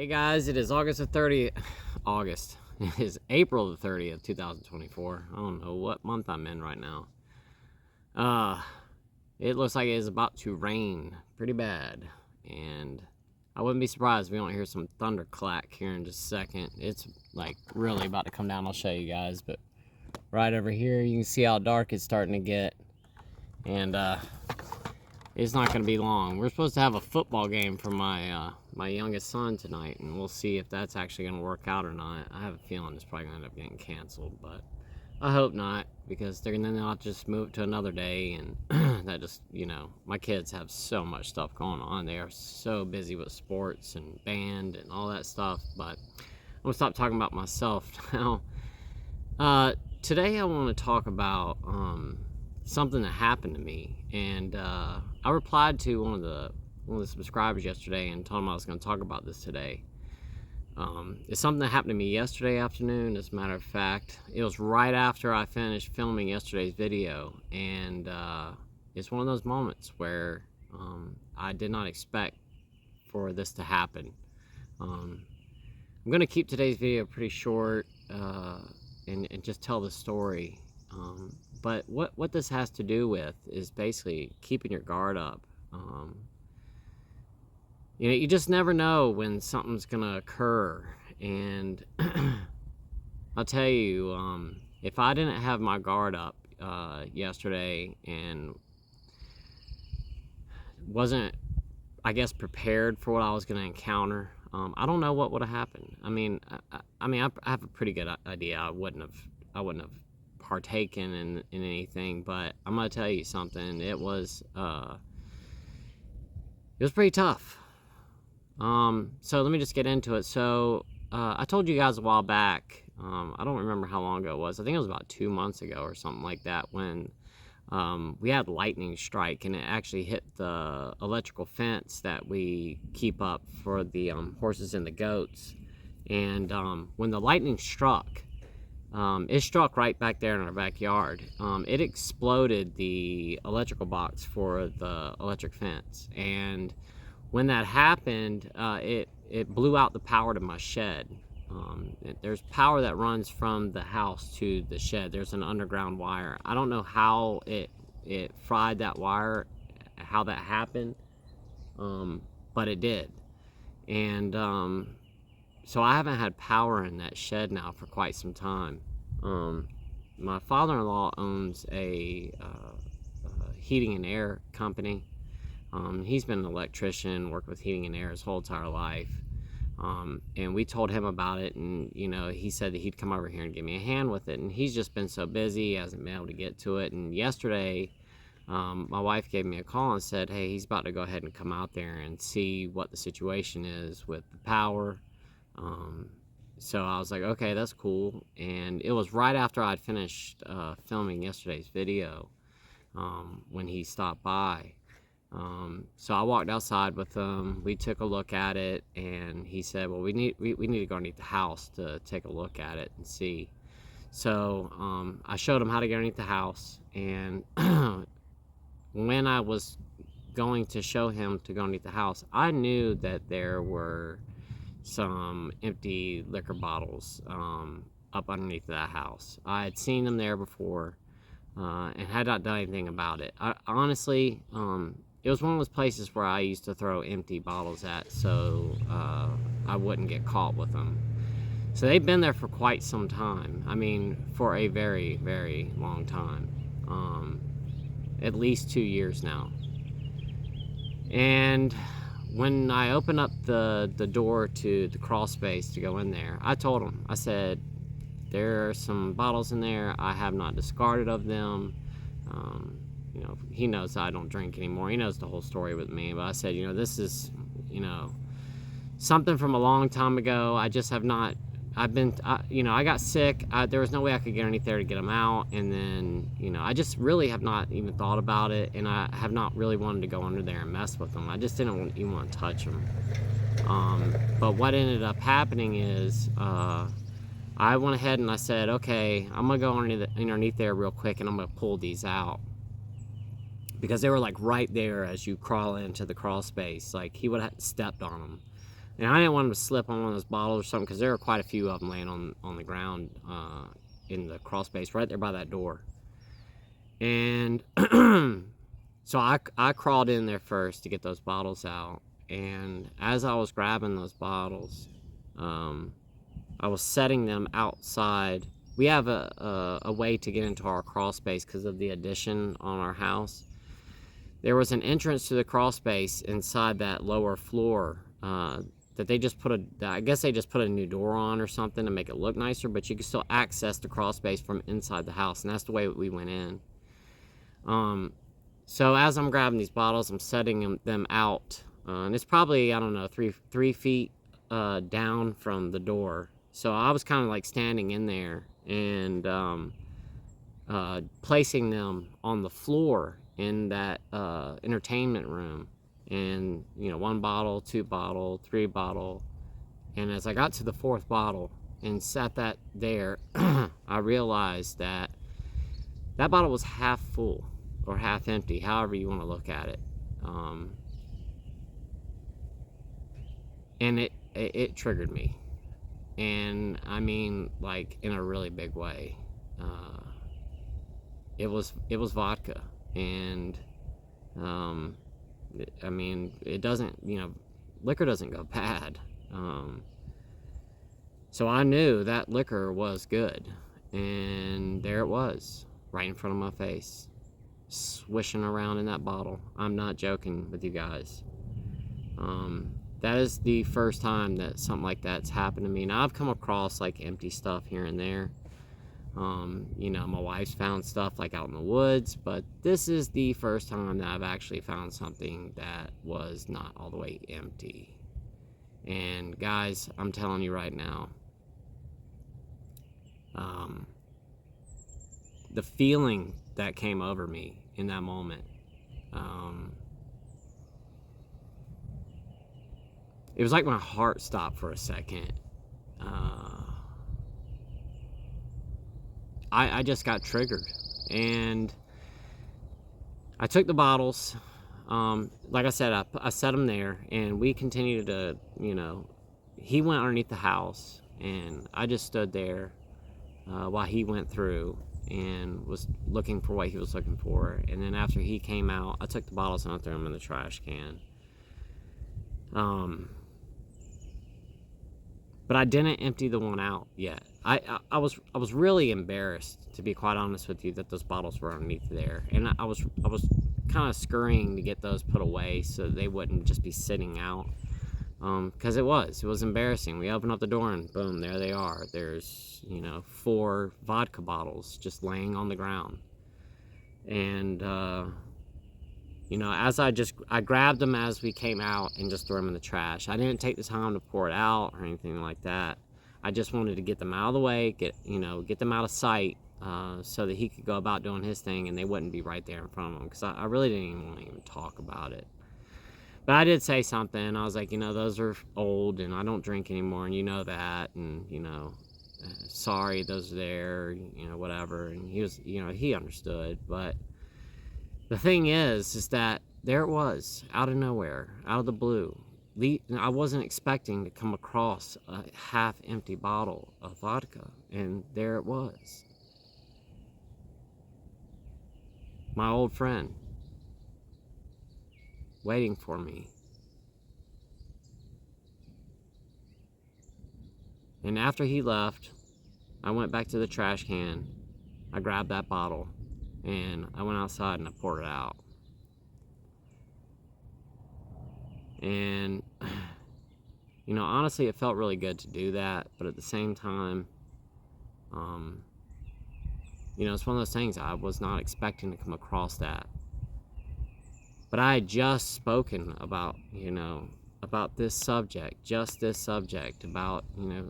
Hey guys, it is August the 30th. It is April the 30th, 2024. I don't know what month I'm in right now. It looks like it is about to rain pretty bad. And I wouldn't be surprised if we don't hear some thunder clack here in just a second. It's like really about to come down. I'll show you guys. But right over here, you can see how dark it's starting to get. And it's not going to be long. We're supposed to have a football game for my youngest son tonight, and we'll see if that's actually going to work out or not. I have a feeling it's probably going to end up getting canceled, but I hope not, because they're going to not just move it to another day, and that just, my kids have so much stuff going on. They are so busy with sports and band and all that stuff, but I'm going to stop talking about myself now. Today I want to talk about something that happened to me, and I replied to one of the subscribers yesterday and told him I was going to talk about this today. It's something that happened to me yesterday afternoon. As a matter of fact, it was right after I finished filming yesterday's video, and it's one of those moments where I did not expect for this to happen. I'm going to keep today's video pretty short and just tell the story. But what this has to do with is basically keeping your guard up. You just never know when something's gonna occur, and I'll tell you, if I didn't have my guard up yesterday and wasn't, I guess, prepared for what I was gonna encounter, I don't know what would have happened. I have a pretty good idea. I wouldn't have partaken in anything, but I'm gonna tell you something. It was pretty tough. So let me just get into it. So I told you guys a while back, I don't remember how long ago it was. I think it was about 2 months ago or something like that, when we had lightning strike, and it actually hit the electrical fence that we keep up for the horses and the goats. And when the lightning struck, it struck right back there in our backyard. It exploded the electrical box for the electric fence, and when that happened, it blew out the power to my shed. There's power that runs from the house to the shed. There's an underground wire. I don't know how it fried that wire, how that happened, but it did. And so I haven't had power in that shed now for quite some time. My father-in-law owns a heating and air company. He's been an electrician, worked with heating and air his whole entire life. And we told him about it, and he said that he'd come over here and give me a hand with it. And he's just been so busy, he hasn't been able to get to it. And yesterday, my wife gave me a call and said, hey, he's about to go ahead and come out there and see what the situation is with the power. So I was like, okay, that's cool. And it was right after I'd finished filming yesterday's video when he stopped by. So I walked outside with him. We took a look at it, and he said, well, we need to go underneath the house to take a look at it and see. So I showed him how to get underneath the house, and when I was going to show him to go underneath the house, I knew that there were some empty liquor bottles up underneath that house. I had seen them there before and had not done anything about it. Honestly, it was one of those places where I used to throw empty bottles at, so I wouldn't get caught with them. So they've been there for quite some time. I mean, for a very, very long time. At least 2 years now. And when I opened up the door to the crawl space to go in there, I told him, I said, there are some bottles in there. I have not discarded of them. He knows I don't drink anymore. He knows the whole story with me. But I said, this is, something from a long time ago. I just have not, I got sick. There was no way I could get underneath there to get them out. And then, I just really have not even thought about it. And I have not really wanted to go under there and mess with them. I just didn't even want to touch them. But what ended up happening is, I went ahead and I said, okay, I'm going to go underneath there real quick, and I'm going to pull these out. Because they were like right there as you crawl into the crawl space. Like he would have stepped on them. And I didn't want him to slip on one of those bottles or something, because there were quite a few of them laying on the ground in the crawl space right there by that door. And so I crawled in there first to get those bottles out. And as I was grabbing those bottles, I was setting them outside. We have a way to get into our crawl space because of the addition on our house. There was an entrance to the crawl space inside that lower floor that they just I guess they just put a new door on or something to make it look nicer, but you can still access the crawl space from inside the house, and that's the way we went in. So as I'm grabbing these bottles, I'm setting them out, and it's probably, I don't know, three feet down from the door. So I was kind of like standing in there and placing them on the floor in that entertainment room. And, you know, 1 bottle, 2 bottle, 3 bottle. And as I got to the 4th bottle and sat that there, I realized that that bottle was half full or half empty, however you want to look at it. And it triggered me. And I mean, like, in a really big way. It was vodka. And I mean, it doesn't, you know, liquor doesn't go bad. So I knew that liquor was good. And there it was, right in front of my face, swishing around in that bottle. I'm not joking with you guys. That is the first time that something like that's happened to me. Now, I've come across like empty stuff here and there. You know, my wife's found stuff like out in the woods, but this is the first time that I've actually found something that was not all the way empty. And guys, I'm telling you right now, the feeling that came over me in that moment, it was like my heart stopped for a second. I just got triggered, and I took the bottles. Like I said, I set them there, and we continued to, you know, he went underneath the house, and I just stood there while he went through and was looking for what he was looking for. And then after he came out, I took the bottles and I threw them in the trash can. But I didn't empty the one out yet. I was really embarrassed, to be quite honest with you, that those bottles were underneath there, and I was kind of scurrying to get those put away so they wouldn't just be sitting out, because it was embarrassing. We opened up the door and boom, there they are. There's, you know, 4 vodka bottles just laying on the ground, and you know, I grabbed them as we came out and just threw them in the trash. I didn't take the time to pour it out or anything like that. I just wanted to get them out of the way, get them out of sight, so that he could go about doing his thing and they wouldn't be right there in front of him, because I really didn't even want to even talk about it. But I did say something. I was like, you know, those are old and I don't drink anymore, and you know that, and, you know, sorry, those are there, you know, whatever. And he was, you know, he understood. But the thing is that there it was, out of nowhere, out of the blue. I wasn't expecting to come across a half-empty bottle of vodka, and there it was. My old friend, waiting for me. And after he left, I went back to the trash can, I grabbed that bottle, and I went outside and I poured it out. And, you know, honestly, it felt really good to do that, but at the same time, you know, it's one of those things, I was not expecting to come across that. But I had just spoken about, you know, about this subject, just this subject, about, you know,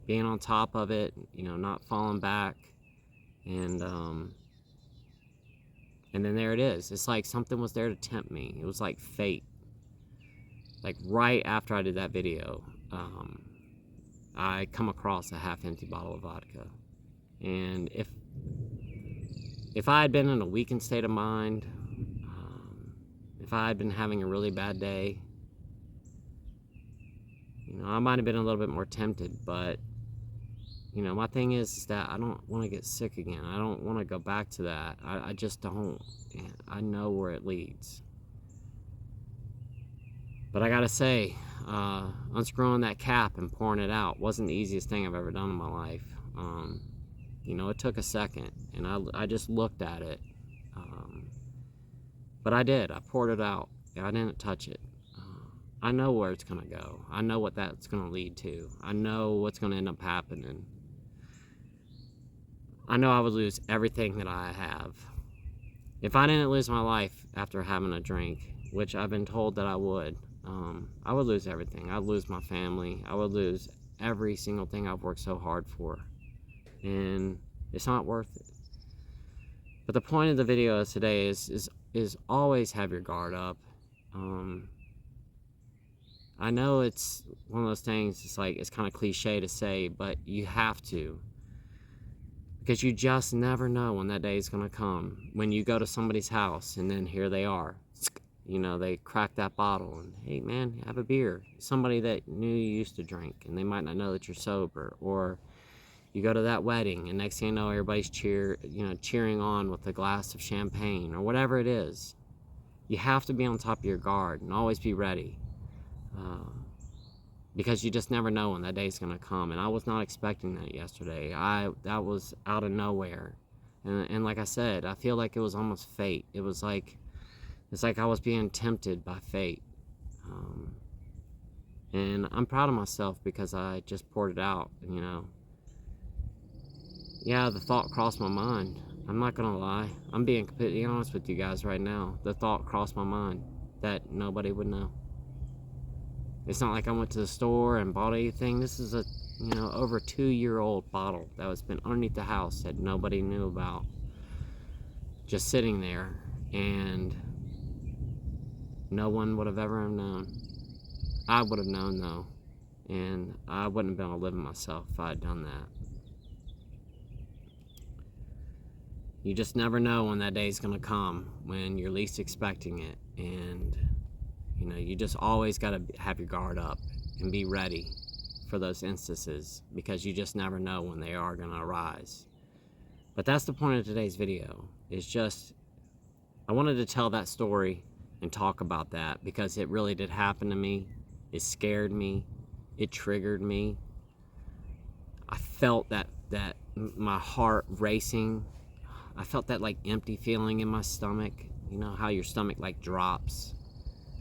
being on top of it, you know, not falling back, and then there it is. It's like something was there to tempt me. It was like fate. Like right after I did that video, I come across a half-empty bottle of vodka. And if I had been in a weakened state of mind, if I had been having a really bad day, You know, I might have been a little bit more tempted, but, you know, my thing is that I don't want to get sick again. I don't want to go back to that. I just don't. I know where it leads. But I gotta say, unscrewing that cap and pouring it out wasn't the easiest thing I've ever done in my life. You know, it took a second, and I just looked at it. But I did. I poured it out. I didn't touch it. I know where it's gonna go. I know what that's gonna lead to. I know what's gonna end up happening. I know I would lose everything that I have. If I didn't lose my life after having a drink, which I've been told that I would lose everything. I'd lose my family. I would lose every single thing I've worked so hard for. And it's not worth it. But the point of the video today is always have your guard up. I know it's one of those things, it's kind of cliche to say, but you have to. Because you just never know when that day is going to come. When you go to somebody's house and then here they are. You know, they crack that bottle and, hey man, have a beer. Somebody that knew you used to drink and they might not know that you're sober. Or you go to that wedding and next thing you know, everybody's cheering on with a glass of champagne or whatever it is. You have to be on top of your guard and always be ready. Because you just never know when that day's going to come. And I was not expecting that yesterday. That was out of nowhere. And like I said, I feel like it was almost fate. It's like I was being tempted by fate. And I'm proud of myself because I just poured it out, you know. Yeah, the thought crossed my mind. I'm not going to lie. I'm being completely honest with you guys right now. The thought crossed my mind that nobody would know. It's not like I went to the store and bought anything. This is a, over 2-year-old bottle that was been underneath the house that nobody knew about. Just sitting there, and no one would have ever known. I would have known though, and I wouldn't have been able to live with myself if I had done that. You just never know when that day's gonna come, when you're least expecting it, and you just always got to have your guard up and be ready for those instances, because you just never know when they are going to arise. But that's the point of today's video. It's just, I wanted to tell that story and talk about that because it really did happen to me. It scared me. It triggered me. I felt that my heart racing. I felt that empty feeling in my stomach. You know how your stomach drops?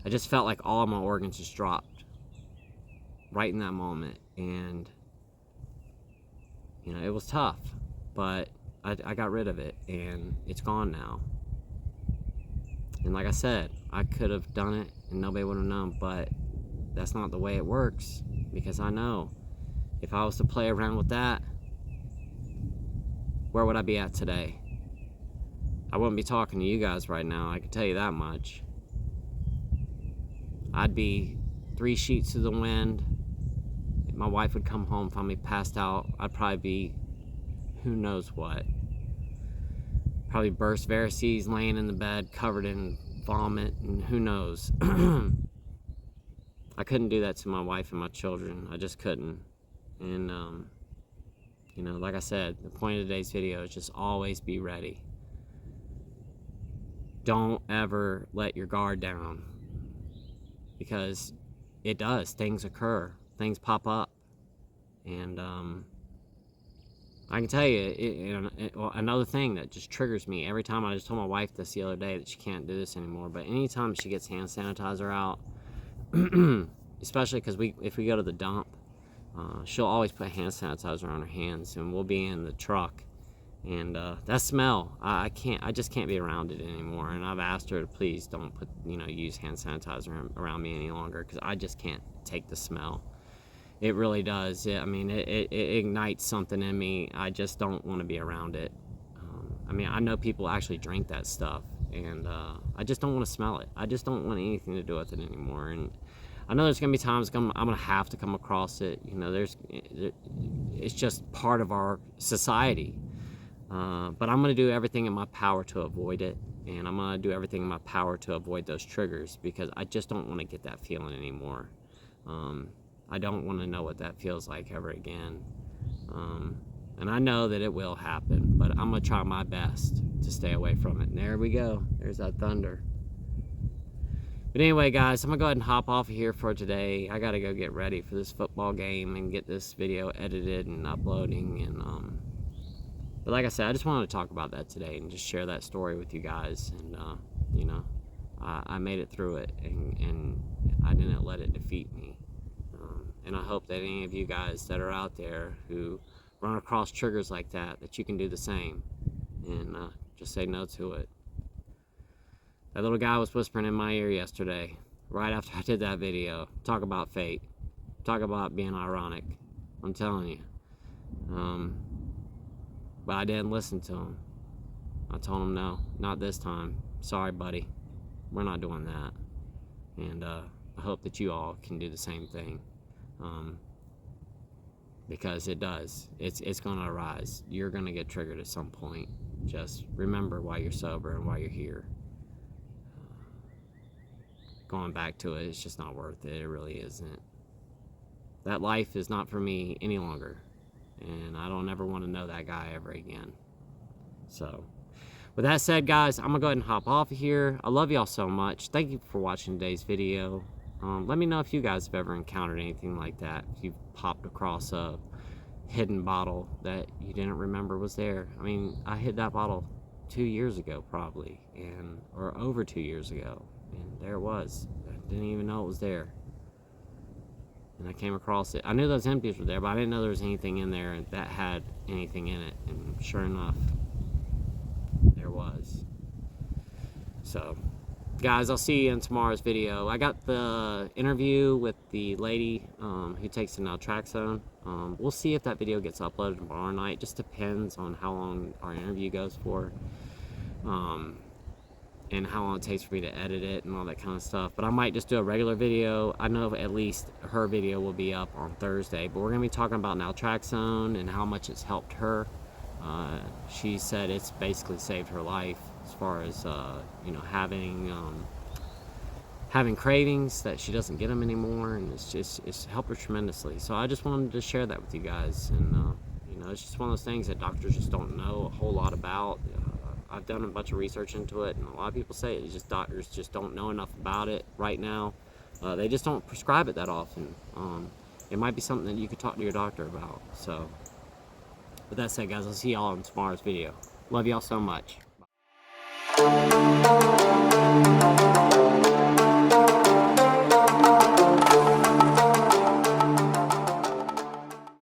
I just felt like all of my organs just dropped right in that moment. And, it was tough, but I got rid of it and it's gone now. And like I said, I could have done it and nobody would have known, but that's not the way it works, because I know if I was to play around with that, where would I be at today? I wouldn't be talking to you guys right now, I can tell you that much. I'd be 3 sheets to the wind. My wife would come home, find me passed out. I'd probably be who knows what. Probably burst varices, laying in the bed, covered in vomit, and who knows. I couldn't do that to my wife and my children. I just couldn't. And, like I said, the point of today's video is just always be ready. Don't ever let your guard down. Because it does. Things occur. Things pop up. And I can tell you, another thing that just triggers me every time. I just told my wife this the other day that she can't do this anymore. But anytime she gets hand sanitizer out, especially because if we go to the dump, she'll always put hand sanitizer on her hands, and we'll be in the truck. And that smell, I just can't be around it anymore. And I've asked her to please don't use hand sanitizer around me any longer, because I just can't take the smell. It really does. It ignites something in me. I just don't want to be around it. I know people actually drink that stuff, and I just don't want to smell it. I just don't want anything to do with it anymore. And I know there's gonna be times I'm gonna have to come across it. It's just part of our society. But I'm going to do everything in my power to avoid it, and I'm going to do everything in my power to avoid those triggers, because I just don't want to get that feeling anymore. I don't want to know what that feels like ever again. And I know that it will happen, but I'm going to try my best to stay away from it. And there we go. There's that thunder. But anyway, guys, I'm going to go ahead and hop off of here for today. I got to go get ready for this football game and get this video edited and uploading. And but like I said, I just wanted to talk about that today and just share that story with you guys. And, you know, I made it through it, and I didn't let it defeat me. And I hope that any of you guys that are out there who run across triggers like that, that you can do the same and just say no to it. That little guy was whispering in my ear yesterday, right after I did that video. Talk about fate. Talk about being ironic. I'm telling you. But I didn't listen to him. I told him, no, not this time. Sorry, buddy. We're not doing that. And I hope that you all can do the same thing. Because it does. It's going to arise. You're going to get triggered at some point. Just remember why you're sober and why you're here. Going back to it, it's just not worth it. It really isn't. That life is not for me any longer. And I don't ever want to know that guy ever again. So, with that said, guys, I'm going to go ahead and hop off of here. I love y'all so much. Thank you for watching today's video. Let me know if you guys have ever encountered anything like that. If you've popped across a hidden bottle that you didn't remember was there. I mean, I hid that bottle 2 years ago probably, or over 2 years ago, and there it was. I didn't even know it was there. And I came across it. I knew those empties were there, but I didn't know there was anything in there that had anything in it. And sure enough, there was. So, guys, I'll see you in tomorrow's video. I got the interview with the lady who takes the naltrexone. We'll see if that video gets uploaded tomorrow night. Just depends on how long our interview goes for. And how long it takes for me to edit it and all that kind of stuff. But I might just do a regular video. I know at least her video will be up on Thursday. But we're going to be talking about naltrexone and how much it's helped her. She said it's basically saved her life as far as, you know, having cravings, that she doesn't get them anymore. And it's helped her tremendously. So I just wanted to share that with you guys. And, you know, it's just one of those things that doctors just don't know a whole lot about. I've done a bunch of research into it, and a lot of people say it's just doctors just don't know enough about it right now. They just don't prescribe it that often. It might be something that you could talk to your doctor about. So, with that said, guys, I'll see y'all in tomorrow's video. Love y'all so much.